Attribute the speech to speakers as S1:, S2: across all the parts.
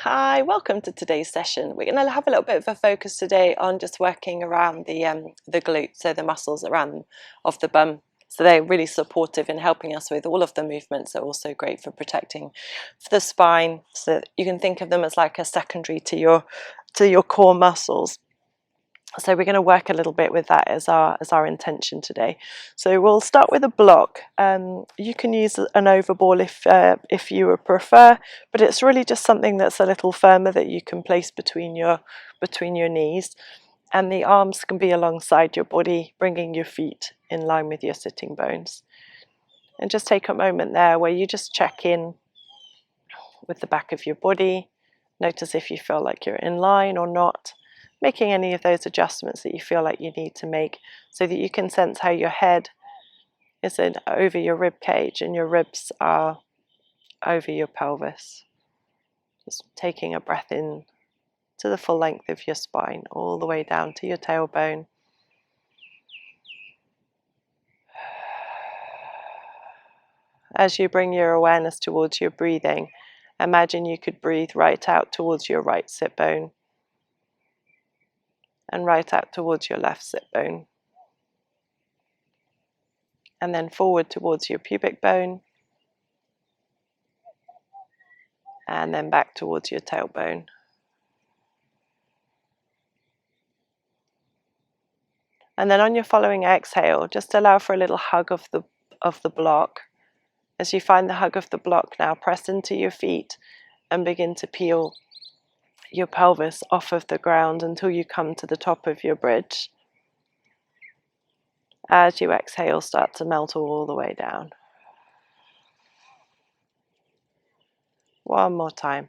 S1: Hi, welcome to today's session. We're going to have a little bit of a focus today on just working around the glutes, so the muscles around of the bum. So they're really supportive in helping us with all of the movements. They're also great for protecting the spine. So you can think of them as like a secondary to your core muscles. So we're going to work a little bit with that as our intention today. So we'll start with a block. You can use an overball if you would prefer, but it's really just something that's a little firmer that you can place between your knees, and the arms can be alongside your body, bringing your feet in line with your sitting bones. And just take a moment there where you just check in with the back of your body. Notice if you feel like you're in line or not, making any of those adjustments that you feel like you need to make so that you can sense how your head is over your rib cage and your ribs are over your pelvis. Just taking a breath in to the full length of your spine, all the way down to your tailbone. As you bring your awareness towards your breathing, imagine you could breathe right out towards your right sit bone and right out towards your left sit bone, and then forward towards your pubic bone, and then back towards your tailbone. And then on your following exhale, just allow for a little hug of the block. As you find the hug of the block now, press into your feet and begin to peel your pelvis off of the ground until you come to the top of your bridge. As you exhale, start to melt all the way down. One more time.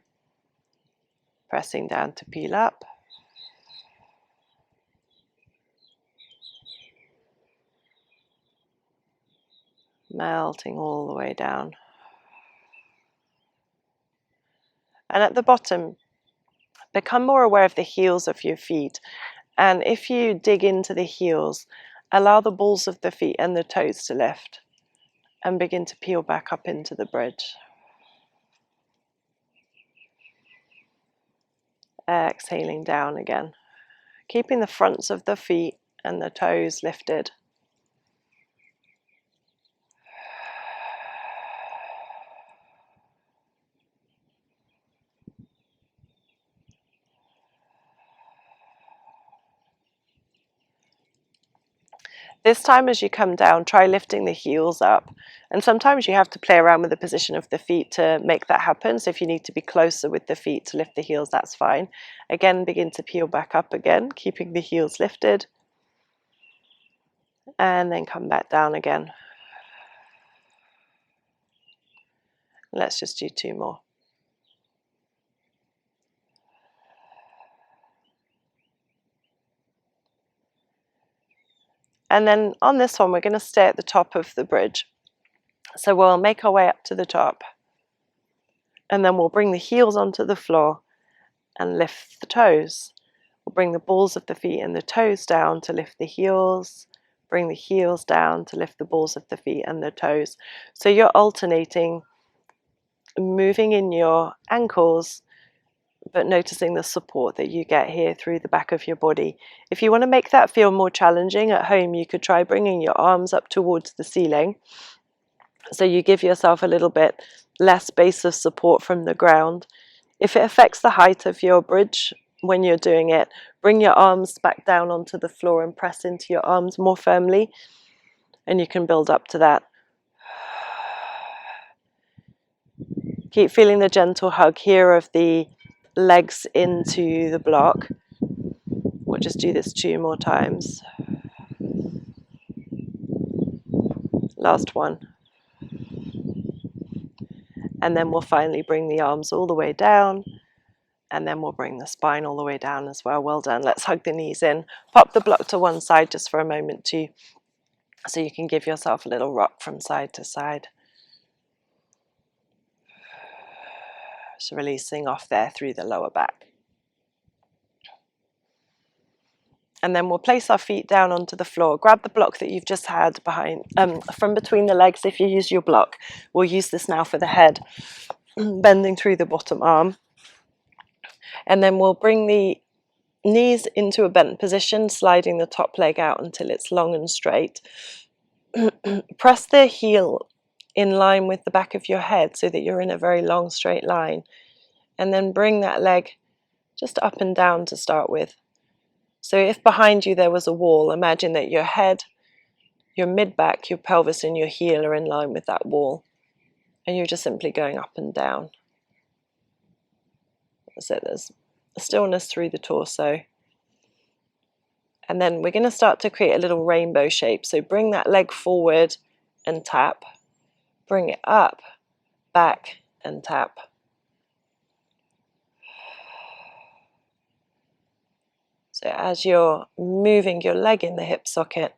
S1: Pressing down to peel up. Melting all the way down. And at the bottom, become more aware of the heels of your feet. And if you dig into the heels, allow the balls of the feet and the toes to lift and begin to peel back up into the bridge. Exhaling down again, keeping the fronts of the feet and the toes lifted. This time as you come down, try lifting the heels up. And sometimes you have to play around with the position of the feet to make that happen. So if you need to be closer with the feet to lift the heels, that's fine. Again, begin to peel back up again, keeping the heels lifted. And then come back down again. Let's just do two more. And then on this one, we're going to stay at the top of the bridge. So we'll make our way up to the top. And then we'll bring the heels onto the floor and lift the toes. We'll bring the balls of the feet and the toes down to lift the heels. Bring the heels down to lift the balls of the feet and the toes. So you're alternating, moving in your ankles, but noticing the support that you get here through the back of your body. If you want to make that feel more challenging at home, you could try bringing your arms up towards the ceiling. So you give yourself a little bit less base of support from the ground. If it affects the height of your bridge when you're doing it, bring your arms back down onto the floor and press into your arms more firmly, and you can build up to that. Keep feeling the gentle hug here of the legs into the block. We'll just do this 2 more times. Last one. And then we'll finally bring the arms all the way down, and then we'll bring the spine all the way down as well. Well done. Let's hug the knees in. Pop the block to one side just for a moment too, so you can give yourself a little rock from side to side. So releasing off there through the lower back. And then we'll place our feet down onto the floor. Grab the block that you've just had behind, from between the legs if you use your block. We'll use this now for the head, bending through the bottom arm. And then we'll bring the knees into a bent position, sliding the top leg out until it's long and straight. Press the heel in line with the back of your head so that you're in a very long straight line, and then bring that leg just up and down to start with. So if behind you there was a wall, imagine that your head, your mid-back, your pelvis and your heel are in line with that wall, and you're just simply going up and down. So there's a stillness through the torso. And then we're going to start to create a little rainbow shape. So bring that leg forward and tap. Bring it up, back and tap. So as you're moving your leg in the hip socket,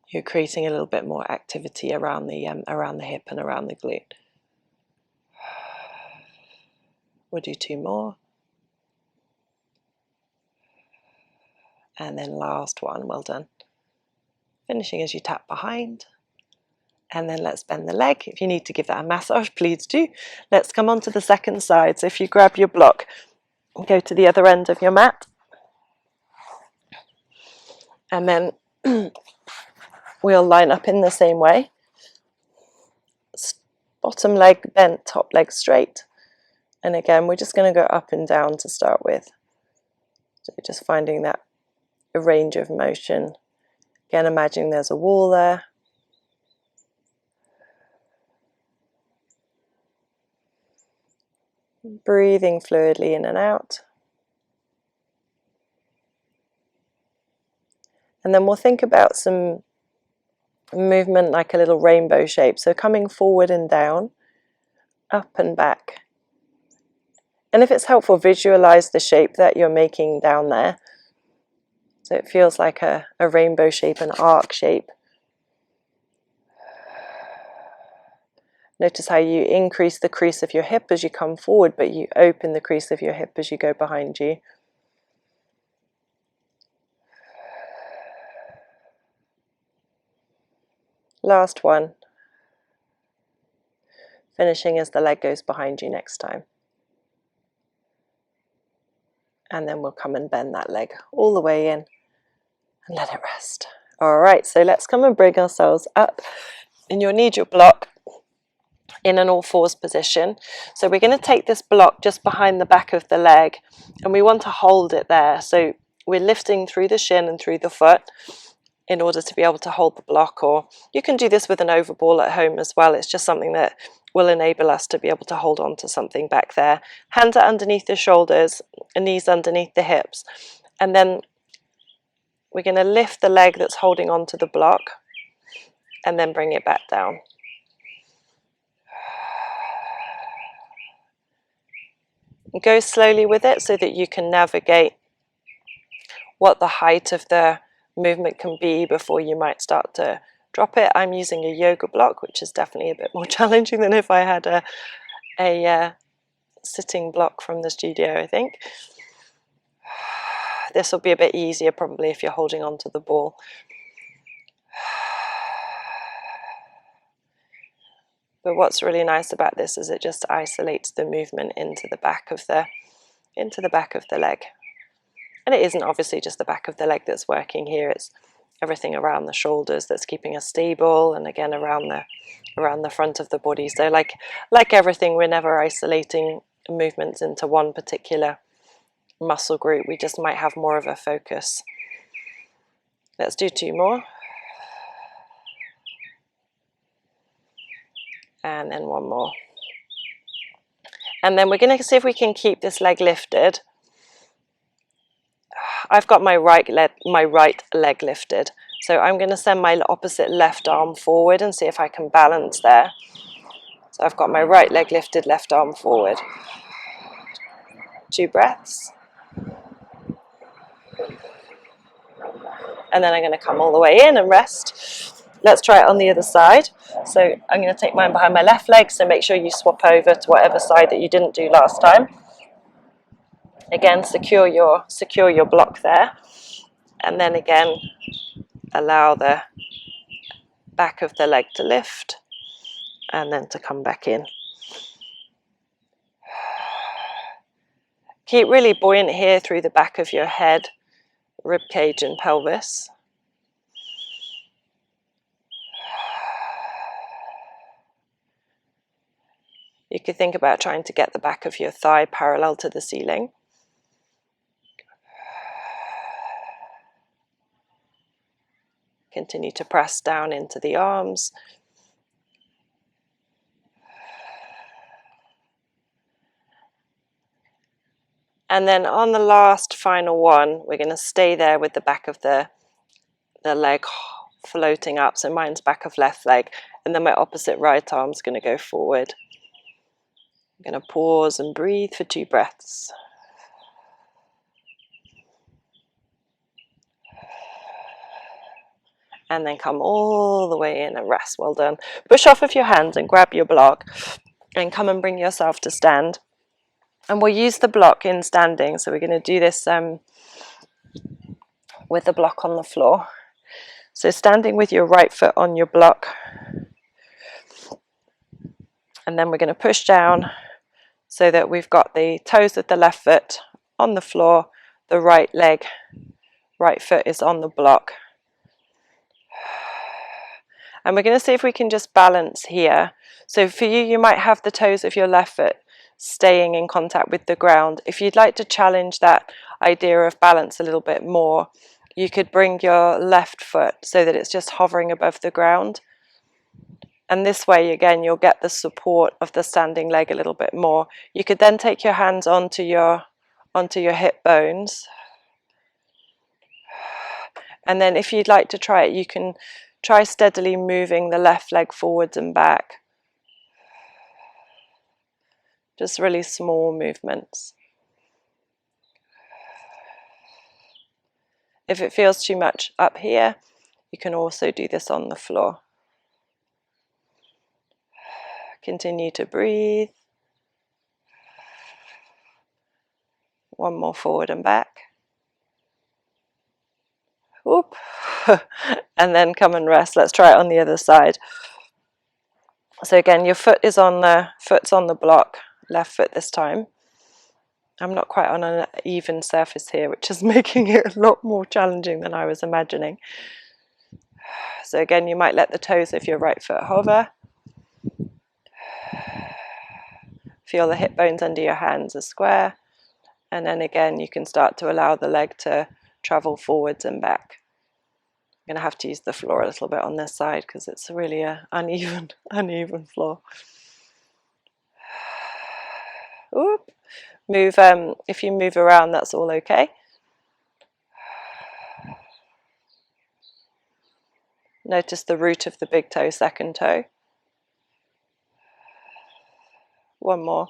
S1: you're creating a little bit more activity around the hip and around the glute. We'll do 2 more. And then last one, well done. Finishing as you tap behind. And then let's bend the leg. If you need to give that a massage, please do. Let's come on to the second side. So if you grab your block and go to the other end of your mat. And then we'll line up in the same way. Bottom leg bent, top leg straight. And again, we're just going to go up and down to start with. So just finding that range of motion. Again, imagining there's a wall there. Breathing fluidly in and out. And then we'll think about some movement like a little rainbow shape. So coming forward and down, up and back. And if it's helpful, visualize the shape that you're making down there. So it feels like a rainbow shape, an arc shape. Notice how you increase the crease of your hip as you come forward, but you open the crease of your hip as you go behind you. Last one. Finishing as the leg goes behind you next time. And then we'll come and bend that leg all the way in and let it rest. All right, so let's come and bring ourselves up. And you'll need your block in an all fours position. So we're going to take this block just behind the back of the leg, and we want to hold it there. So we're lifting through the shin and through the foot in order to be able to hold the block, or you can do this with an overball at home as well. It's just something that will enable us to be able to hold on to something back there. Hands are underneath the shoulders, and knees underneath the hips, and then we're going to lift the leg that's holding on to the block and then bring it back down. Go slowly with it so that you can navigate what the height of the movement can be before you might start to drop it. I'm using a yoga block, which is definitely a bit more challenging than if I had a sitting block from the studio, I think. This will be a bit easier probably if you're holding on to the ball. But what's really nice about this is it just isolates the movement into the back of the leg. And it isn't obviously just the back of the leg that's working here, it's everything around the shoulders that's keeping us stable, and again around the front of the body. So like everything, we're never isolating movements into one particular muscle group. We just might have more of a focus. Let's do 2 more. And then 1 more. And then we're going to see if we can keep this leg lifted. I've got my right leg lifted. So I'm going to send my opposite left arm forward and see if I can balance there. So I've got my right leg lifted, left arm forward. 2 breaths. And then I'm going to come all the way in and rest. Let's try it on the other side. So I'm going to take mine behind my left leg, so make sure you swap over to whatever side that you didn't do last time. Again, secure your block there. And then again, allow the back of the leg to lift and then to come back in. Keep really buoyant here through the back of your head, rib cage and pelvis. You could think about trying to get the back of your thigh parallel to the ceiling. Continue to press down into the arms. And then on the last final one, we're going to stay there with the back of the leg floating up. So mine's back of left leg, and then my opposite right arm's going to go forward. I'm going to pause and breathe for 2 breaths. And then come all the way in and rest. Well done. Push off of your hands and grab your block and come and bring yourself to stand. And we'll use the block in standing. So we're going to do this with the block on the floor. So standing with your right foot on your block. And then we're going to push down so that we've got the toes of the left foot on the floor. The right leg, right foot is on the block. And we're going to see if we can just balance here. So for you, you might have the toes of your left foot staying in contact with the ground. If you'd like to challenge that idea of balance a little bit more, you could bring your left foot so that it's just hovering above the ground. And this way, again, you'll get the support of the standing leg a little bit more. You could then take your hands onto your hip bones. And then if you'd like to try it, you can try steadily moving the left leg forwards and back. Just really small movements. If it feels too much up here, you can also do this on the floor. Continue to breathe. One more forward and back. Whoop. And then come and rest. Let's try it on the other side. So again, your foot's on the block, left foot this time. I'm not quite on an even surface here, which is making it a lot more challenging than I was imagining. So again, you might let the toes of your right foot hover. Feel the hip bones under your hands are square. And then again, you can start to allow the leg to travel forwards and back. I'm going to have to use the floor a little bit on this side because it's really an uneven floor. Oop. Move, if you move around, that's all okay. Notice the root of the big toe, second toe. One more.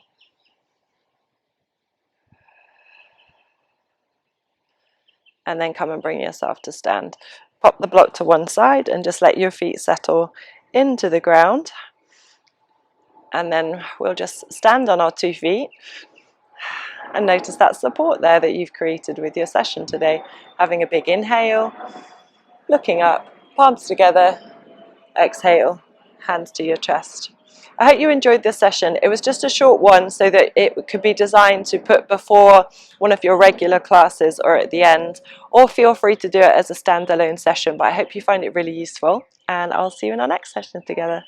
S1: And then come and bring yourself to stand. Pop the block to one side and just let your feet settle into the ground. And then we'll just stand on our 2 feet and notice that support there that you've created with your session today. Having a big inhale, looking up, palms together, exhale, hands to your chest. I hope you enjoyed this session. It was just a short one so that it could be designed to put before one of your regular classes or at the end, or feel free to do it as a standalone session, but I hope you find it really useful, and I'll see you in our next session together.